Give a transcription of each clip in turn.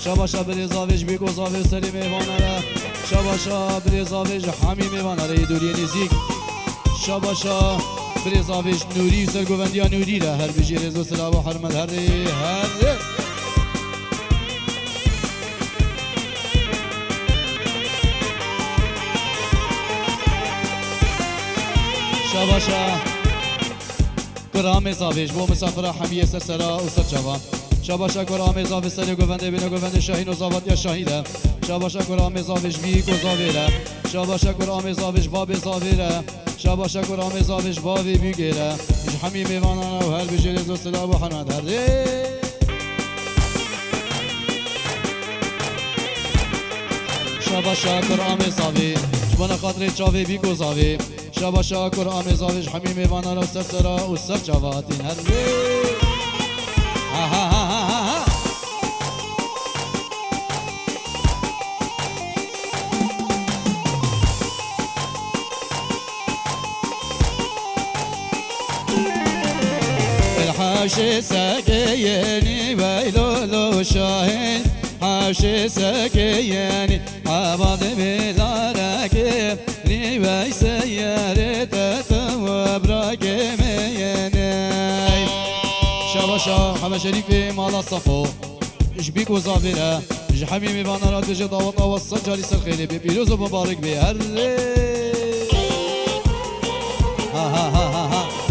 شباشا برزاویج بیگو زاوی سری میوانره شباشا برزاویج حمی میوانره دوری نزیک شباشا برزاویج نوری سرگوندیا نوری را هر بجی رزو سلام و حرمت هر شباشا کرام زاویج بو مسافر حمیه سرسرا و سرچوان شباشا کرام زاویج سری گونده بین گونده شاهین و زاوات یا شاهیده شباشا کرام زاویج بیک و زاویره شباشا کرام زاویج باب زاویره شباشا کرام زاویج بابی بیگیره اش حمی میوانانا و هر بجریز و سلام و حرمت هر شباشا کرام زاویج بنا خاطر چاوی بیگو زاوی شباشا کرام زاویج حمی میوانانا و سرسرا و سرچواتین هر ها ها ها ها الحاشي ساقيني ويلولو شاهين حاشي ساقيني عباد بلارك نيوي سيارة وبراكميني شباشا حما شريفي مالا صفو اشبيك وزافرة جحمي ميبانا را تجي ضوطنا والصجاري سرخيني ببيروز ومبارك بهري ها ها ها ها ها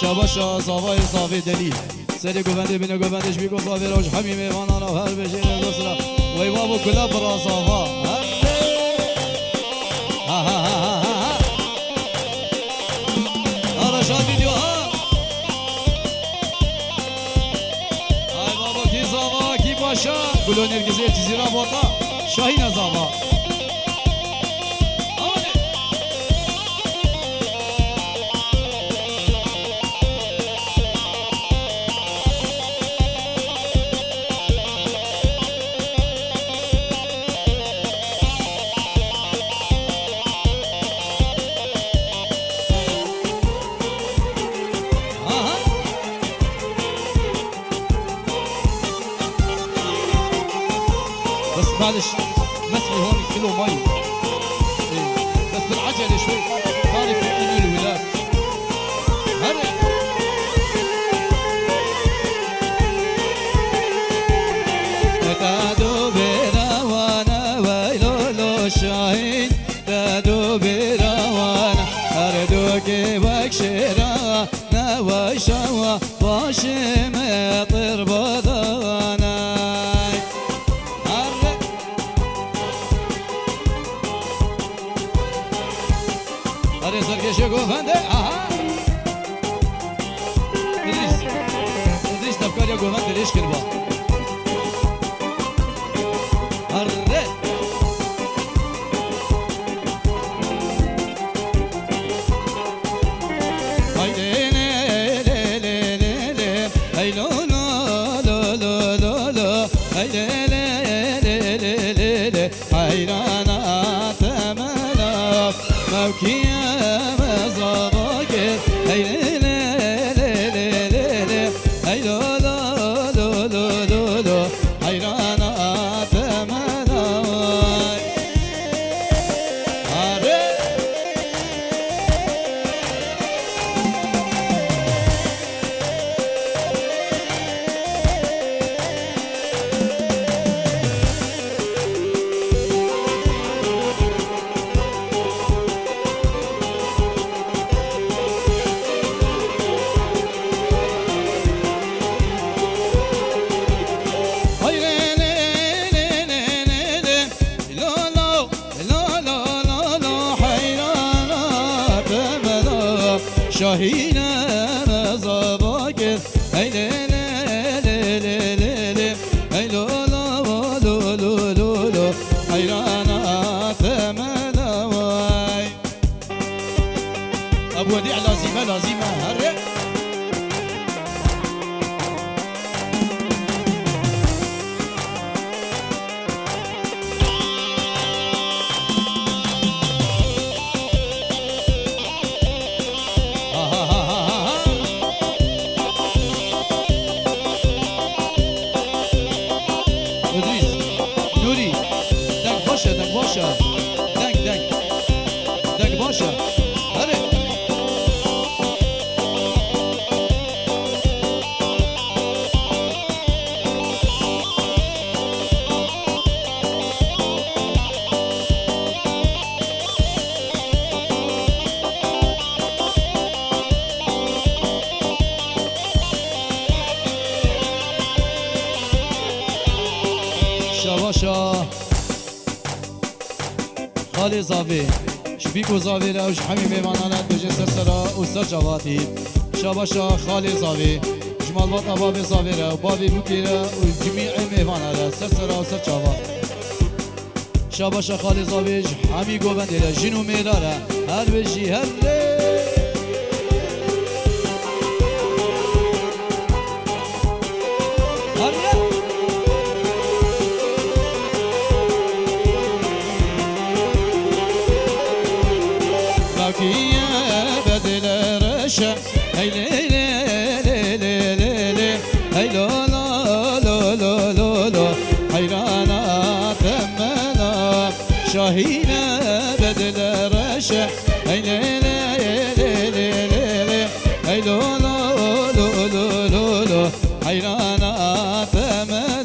شباشا زاوای زاوی دلی سری گونده بینه گوندش بیگو زاوی روش حمی میوانانا و هر بجین دوسرا وی بابو کلا برا زاوا ها ها ها ها ها آرشان ویدیو ها های بابو کی زاوا کی باشا گلو نرگزه تیزیرا باتا شاهین زاوا معلش مسمي هون كيلو مي إيه. بس بالعجلة شوي تعرف انه الولاد هري تادو براوانا ويلولو شاهين تادو براوانا هردوكي بكشيرا نوايشا باشي مطر بدانا Sergej Govande, aha. İdris Tafkarya Govande leşkin var. Arre. Haydi le le le le le, hay lo lo lo lo lo lo, haydi le le le le le, hayrana temela mevkiye. شاهینه زباگه ای لی لی لی لی لی لی ای لو لو لو لو لو لو حیرانات وديع لازمة لازمة هرق دنگ باشه هره شباشا خالی زاوی شبیکو زاوی را وش حمی میمانانت بجه سرسرا و سر جواتی شباشا خالی زاوی جمال بات باب زاوی را و بابی بوکی را و جمیع میمانه را سرسرا و سر جوات شباشا خالی زاوی حمی گوبنده را جنو میلا را هر بجی هر هاي لي لي لي لي لي لي هاي لو لو لو لو لو لو حيرانا ثمنا شاهينا بدل رشا هاي لي لي لي لي لي لي هاي لو لو لو لو لو لو حيرانا ثمنا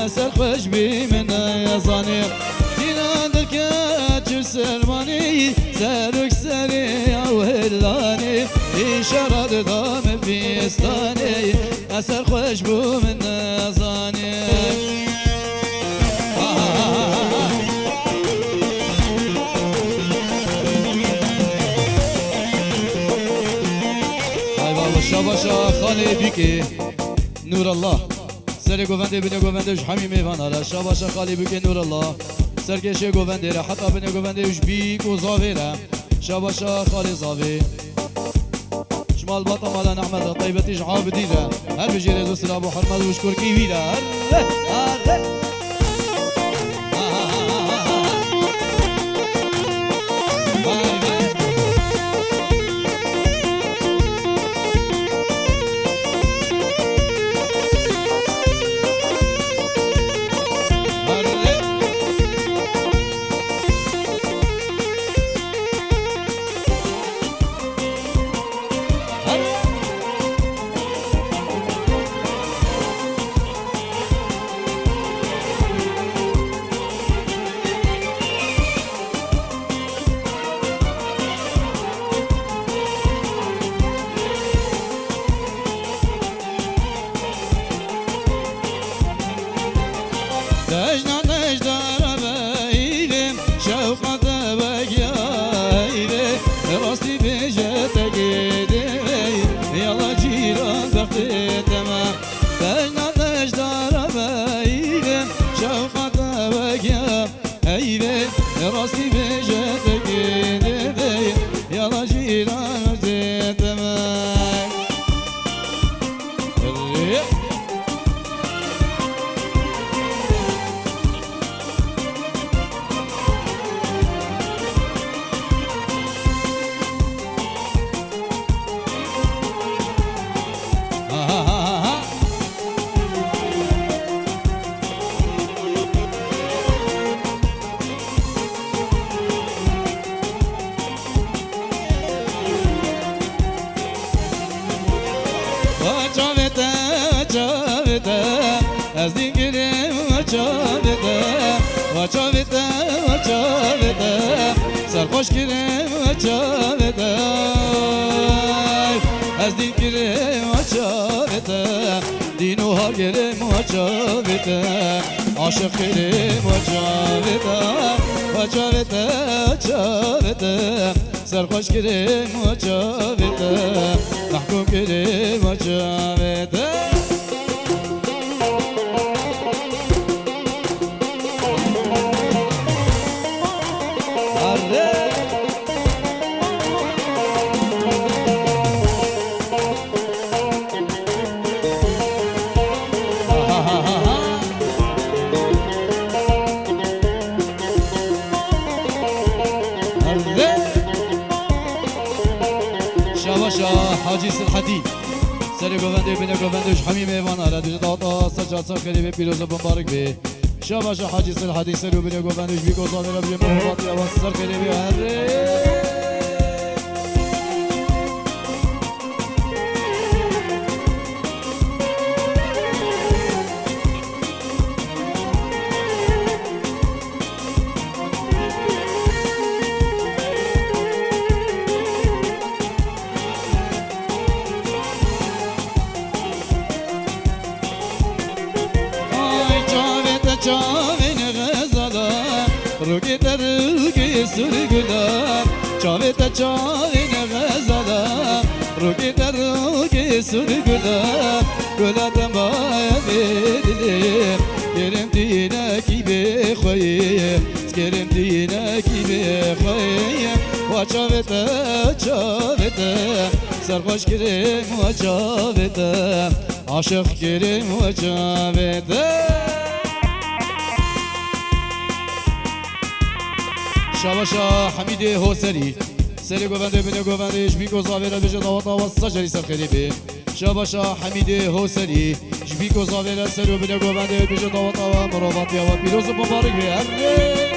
أسر خوش بي من يزاني دينا دركات سرماني سرك سري أو هلاني إشارة دام في استاني اثر خوش بو من نزانی ای بابا شاباشا خاله بیکی نور الله سر گوونده بینه گووندهش همین میوان آره شاباشا خاله بیکی نور الله سرکشه گوونده را حتی بینه گووندهش بیک و زاوه را شاباشا خاله زاوه شمال باطا مالا نحمد طيبتيش عابدين هل بجي رزو سلام وحرمد وشكر كيوينا سرخوش کریم و چاوته از دین کریم و چاوته دینو ها کریم و چاوته عاشق کریم و چاوته چاوته سرخوش کریم و چاوته محکوم کریم و چاوته حاجی سلحتی سر گوونده بینه گووندهش همین میوان آره دوش داتا سجاد سر خیلی به پیروز و مبارک به شاباش حاجی سلحتی سر بینه گووندهش بی گذاره را بی محباتی و سر خیلی به هره روکی تروکی سرگلا چاویتا چاوین غزالا روکی تروکی سرگلا گلا تمایا بیدلیم کرم دینا کی بخویم کرم دینا کی بخویم و چاویتا سرخوش کرم و چاویتا عاشق کرم و چاویتا شاباشا حمید حسری سری گوونده بینه گووندهش بی گذاوه را بجه داوت آواز سجری سر خیلی بی شاباشا حمید حسری بی گذاوه را سری بینه گوونده بجه داوت آواز مراواتی آواز پیروز مبارک بی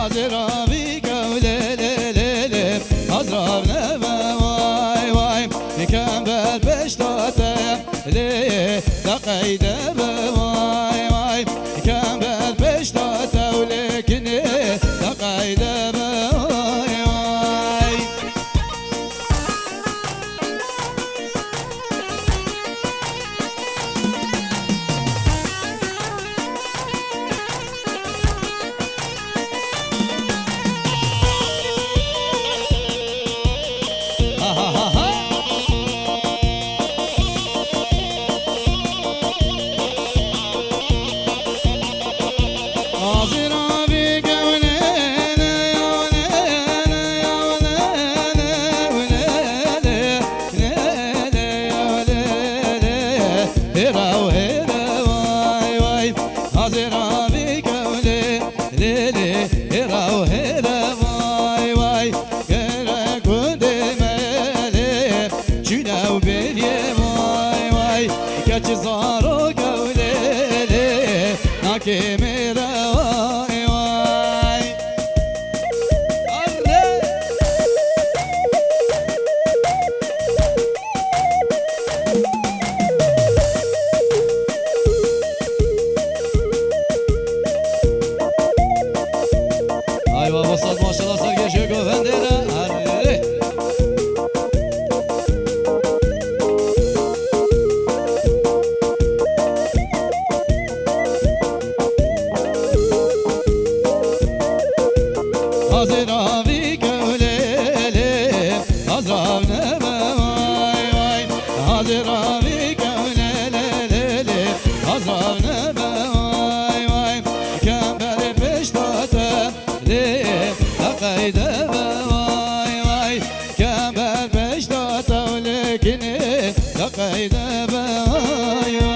حاضر بيك وليلي أزرار نبا واي واي كمبل بشتاته ليه لقيد واي واي كمبل بشتاته ولكن لقيد واي واي قيد